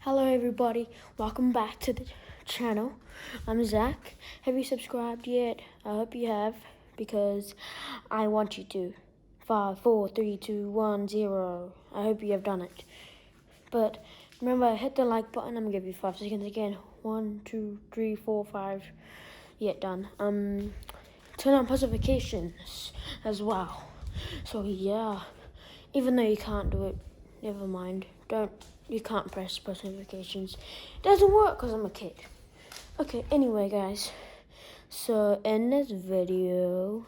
Hello everybody, welcome back to the channel. I'm Zach. Have you subscribed yet? I hope you have, because I want you to. 5, 4, 3, 2, 1, 0. I hope you have done it. But remember, hit the like button. I'm gonna give you 5 seconds again. 1, 2, 3, 4, 5. Yeah, done. Turn on post notifications as well. So yeah, even though you can't do it, never mind. You can't press post notifications. It doesn't work because I'm a kid. Okay, anyway guys. So in this video,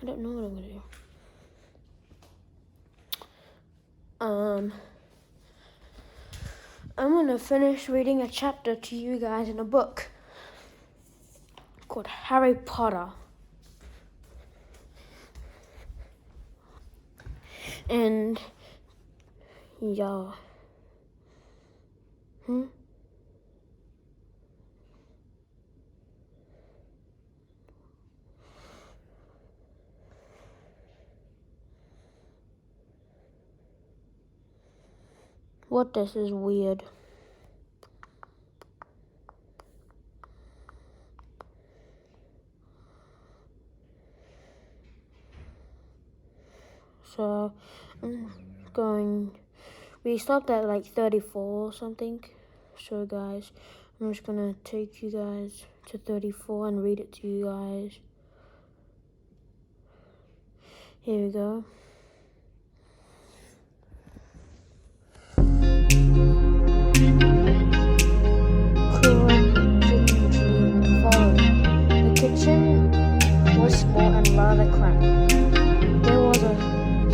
I don't know what I'm gonna do. I'm gonna finish reading a chapter to you guys in a book called Harry Potter. And yeah. What, this is weird. So we stopped at like 34 or something. So guys, I'm just gonna take you guys to 34 and read it to you guys. Here we go. The kitchen was small and rather cramped. There was a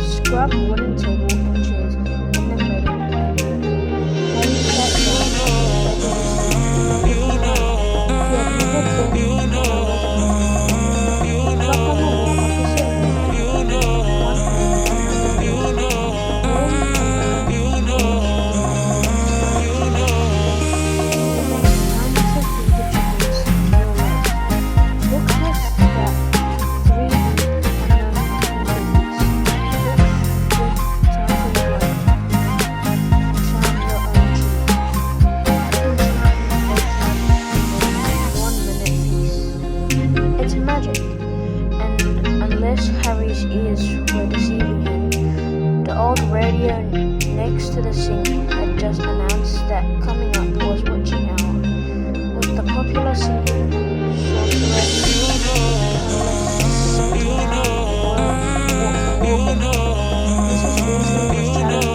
scrub wooden table and chairs in the middle. Harry sat down at the sink, looking around. He had never been to a restaurant. The clock on the wall opposite him ticked, one hand on the wheel. Home and it's magic, and unless Harry's ears were deceiving him, the old radio next to the sink had just announced that coming up was witching hour, with the popular singer sorceress Mrs. Weasley was chatting around.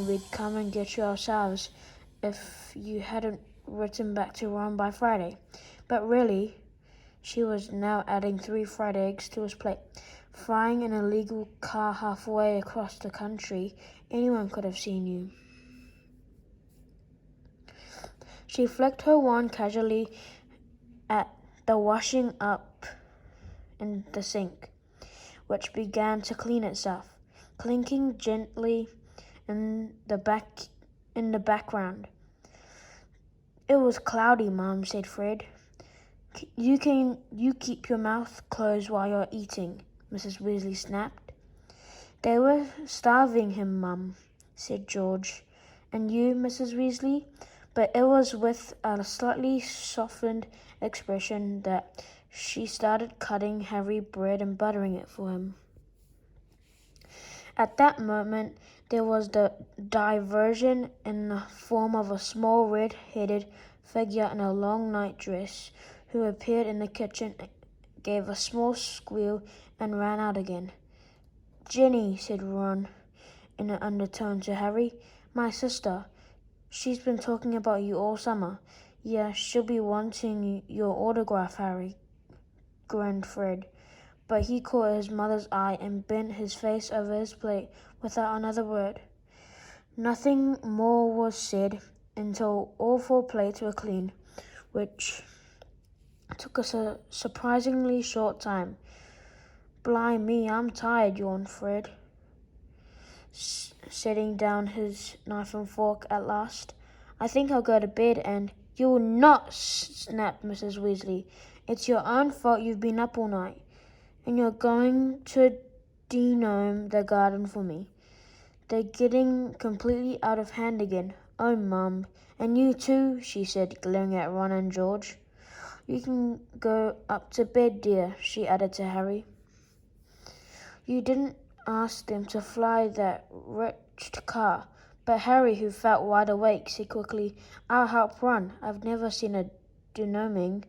We'd come and get you ourselves if you hadn't written back to Ron by Friday. But really, she was now adding 3 fried eggs to his plate. Flying an illegal car halfway across the country, anyone could have seen you. She flicked her wand casually at the washing up in the sink, which began to clean itself, clinking gently in the background. It was cloudy, Mom, said Fred. You keep your mouth closed while you're eating, Mrs. Weasley snapped. They were starving him, Mum, said George. And you, Mrs. Weasley? But it was with a slightly softened expression that she started cutting Harry bread and buttering it for him. At that moment, there was the diversion in the form of a small red-headed figure in a long nightdress who appeared in the kitchen, gave a small squeal, and ran out again. Jenny, said Ron in an undertone to Harry, my sister. She's been talking about you all summer. Yeah, she'll be wanting your autograph, Harry, grinned Fred. But he caught his mother's eye and bent his face over his plate without another word. Nothing more was said until all 4 plates were clean, which took us a surprisingly short time. Blimey, I'm tired, yawned Fred, setting down his knife and fork at last. I think I'll go to bed and— You will not, snapped Mrs. Weasley. It's your own fault you've been up all night. And you're going to denome the garden for me. They're getting completely out of hand again. Oh, Mum. And you too, she said, glaring at Ron and George. You can go up to bed, dear, she added to Harry. You didn't ask them to fly that wretched car. But Harry, who felt wide awake, said quickly, I'll help Ron. I've never seen a denoming.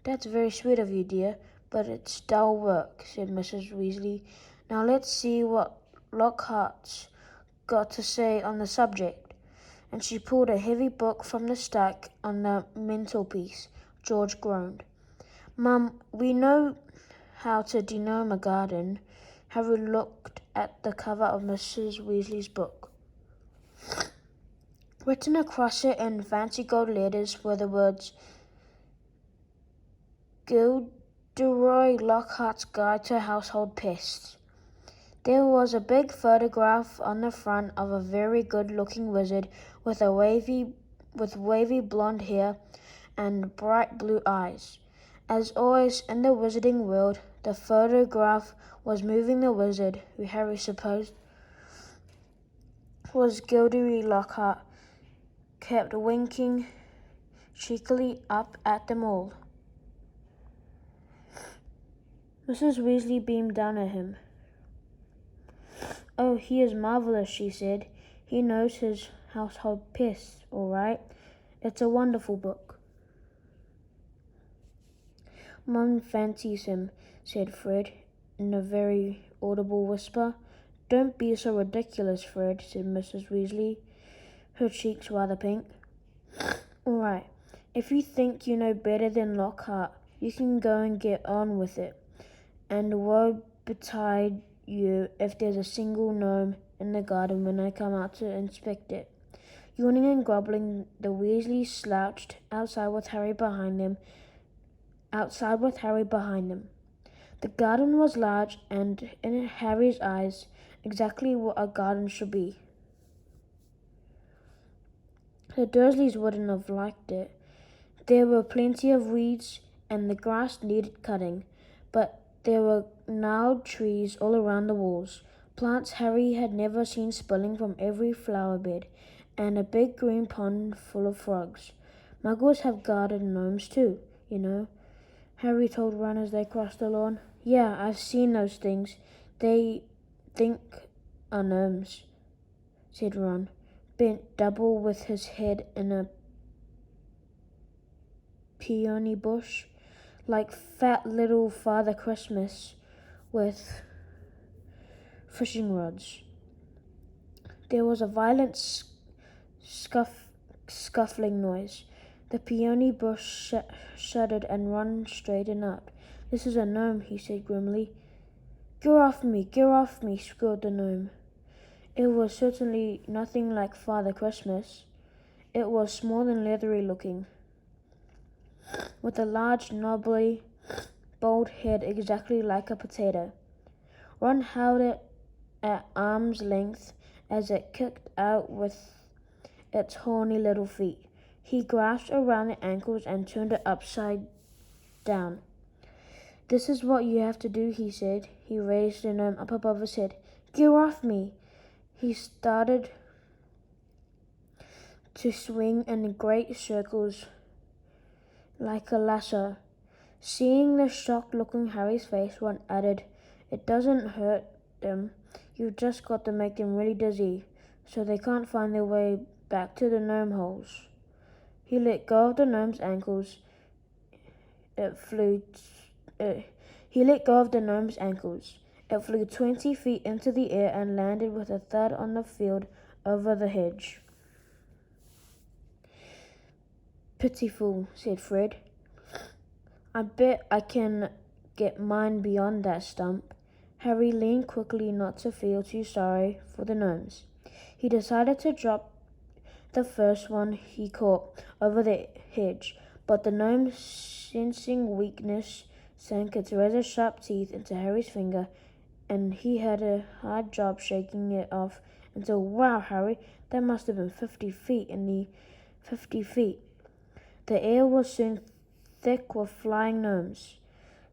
That's very sweet of you, dear, but it's dull work, said Mrs. Weasley. Now let's see what Lockhart's got to say on the subject. And she pulled a heavy book from the stack on the mantelpiece. George groaned. Mum, we know how to denome a garden. Harry looked at the cover of Mrs. Weasley's book. Written across it in fancy gold letters were the words, Gilderoy Lockhart's Guide to Household Pests. There was a big photograph on the front of a very good-looking wizard with wavy blonde hair and bright blue eyes. As always in the wizarding world, the photograph was moving the wizard, who Harry supposed was Gilderoy Lockhart, kept winking cheekily up at them all. Mrs. Weasley beamed down at him. Oh, he is marvelous, she said. He knows his household pests, all right. It's a wonderful book. Mum fancies him, said Fred, in a very audible whisper. Don't be so ridiculous, Fred, said Mrs. Weasley, her cheeks rather pink. All right, if you think you know better than Lockhart, you can go and get on with it. And woe betide you if there's a single gnome in the garden when I come out to inspect it. Yawning and grumbling, the Weasleys slouched outside with Harry behind them. The garden was large and, in Harry's eyes, exactly what a garden should be. The Dursleys wouldn't have liked it. There were plenty of weeds, and the grass needed cutting, but there were gnarled trees all around the walls, plants Harry had never seen spilling from every flower bed, and a big green pond full of frogs. Muggles have garden gnomes too, you know, Harry told Ron as they crossed the lawn. Yeah, I've seen those things. They think are gnomes, said Ron, bent double with his head in a peony bush, like fat little Father Christmas with fishing rods. There was a violent scuffling noise. The peony bush shuddered and Ron straightened up. This is a gnome, he said grimly. Get off me, squealed the gnome. It was certainly nothing like Father Christmas. It was small and leathery looking, with a large, knobbly, bald head exactly like a potato. Ron held it at arm's length as it kicked out with its horny little feet. He grasped around the ankles and turned it upside down. This is what you have to do, he said. He raised the gnome up above his head. Get off me! He started to swing in great circles like a lasso. Seeing the shocked look on Harry's face, Ron added, It doesn't hurt them. You've just got to make them really dizzy, so they can't find their way back to the gnome holes. He let go of the gnome's ankles. He let go of the gnome's ankles. It flew 20 feet into the air and landed with a thud on the field over the hedge. Pitiful, said Fred. I bet I can get mine beyond that stump. Harry leaned quickly not to feel too sorry for the gnomes. He decided to drop the first one he caught over the hedge, but the gnome, sensing weakness, sank its razor-sharp teeth into Harry's finger, and he had a hard job shaking it off until, wow, Harry, that must have been 50 feet in the 50 feet. The air was soon thick with flying gnomes.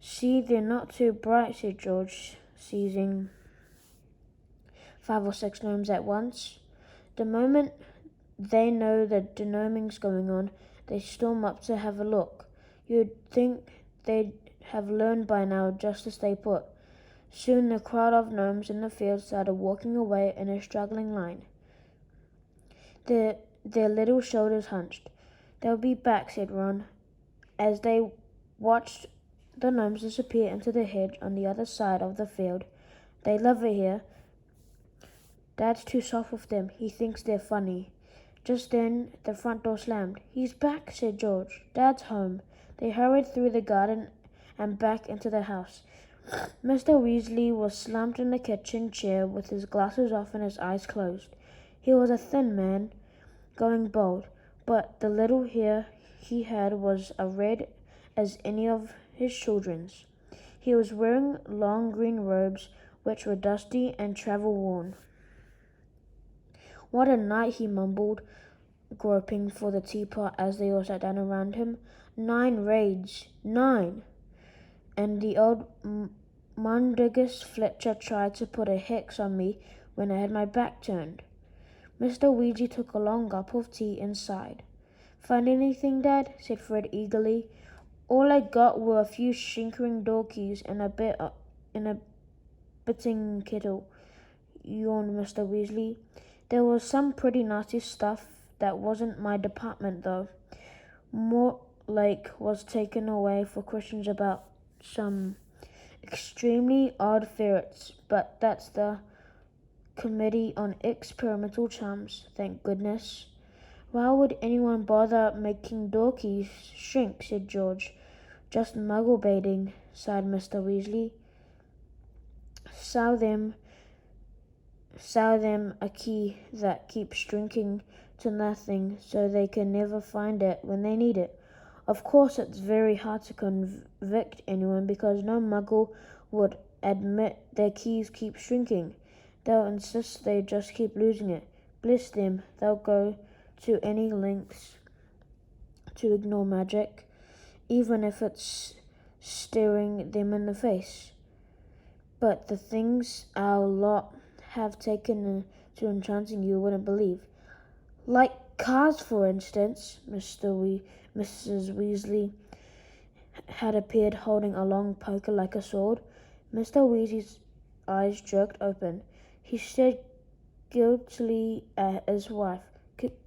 See, they're not too bright, said George, seizing 5 or 6 gnomes at once. The moment they know that denoming's going on, they storm up to have a look. You'd think they'd have learned by now just to stay put. Soon the crowd of gnomes in the field started walking away in a straggling line, their little shoulders hunched. They'll be back, said Ron, as they watched the gnomes disappear into the hedge on the other side of the field. They love it here. Dad's too soft with them. He thinks they're funny. Just then the front door slammed. He's back, said George. Dad's home. They hurried through the garden and back into the house. Mr. Weasley was slumped in the kitchen chair with his glasses off and his eyes closed. He was a thin man, going bald, but the little hair he had was as red as any of his children's. He was wearing long green robes, which were dusty and travel-worn. What a night, he mumbled, groping for the teapot as they all sat down around him. 9 raids. 9! And the old Mundigus Fletcher tried to put a hex on me when I had my back turned. Mr. Weasley took a long gulp of tea and sighed. Find anything, Dad? Said Fred eagerly. All I got were a few shrinkering door keys and a bit in a bitting kettle, yawned Mr. Weasley. There was some pretty nasty stuff that wasn't my department, though. Mortlake was taken away for questions about some extremely odd ferrets, but that's the Committee on Experimental Charms, thank goodness. Why would anyone bother making door keys shrink, said George. Just muggle baiting, sighed Mr. Weasley. Sell them a key that keeps shrinking to nothing so they can never find it when they need it. Of course, it's very hard to convict anyone because no muggle would admit their keys keep shrinking. They'll insist they just keep losing it. Bless them, they'll go to any lengths to ignore magic, even if it's staring them in the face. But the things our lot have taken to enchanting you wouldn't believe. Like cars, for instance. Mrs. Weasley had appeared holding a long poker like a sword. Mr. Weasley's eyes jerked open. He stared guiltily at his wife.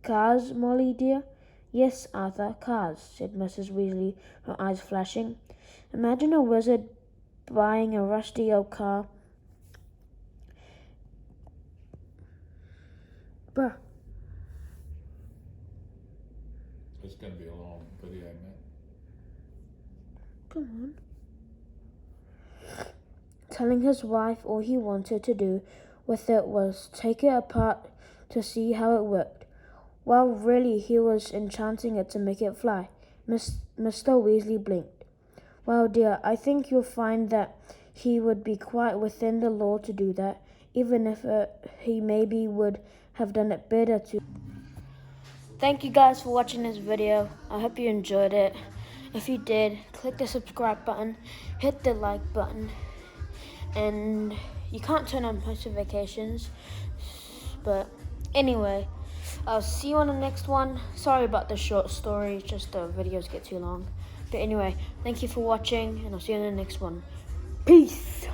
Cars, Molly dear? Yes, Arthur, cars, said Mrs. Weasley, her eyes flashing. Imagine a wizard buying a rusty old car. Bruh. It's going to be a long video, man. Come on. Telling his wife all he wanted to do with it was take it apart to see how it worked. Well, really, he was enchanting it to make it fly. Mr. Weasley blinked. Well, dear, I think you'll find that he would be quite within the law to do that, even if he maybe would have done it better too. Thank you guys for watching this video. I hope you enjoyed it. If you did, click the subscribe button, hit the like button, and you can't turn on notifications. But anyway, I'll see you on the next one. Sorry about the short story, just the videos get too long. But anyway, thank you for watching, and I'll see you in the next one. Peace!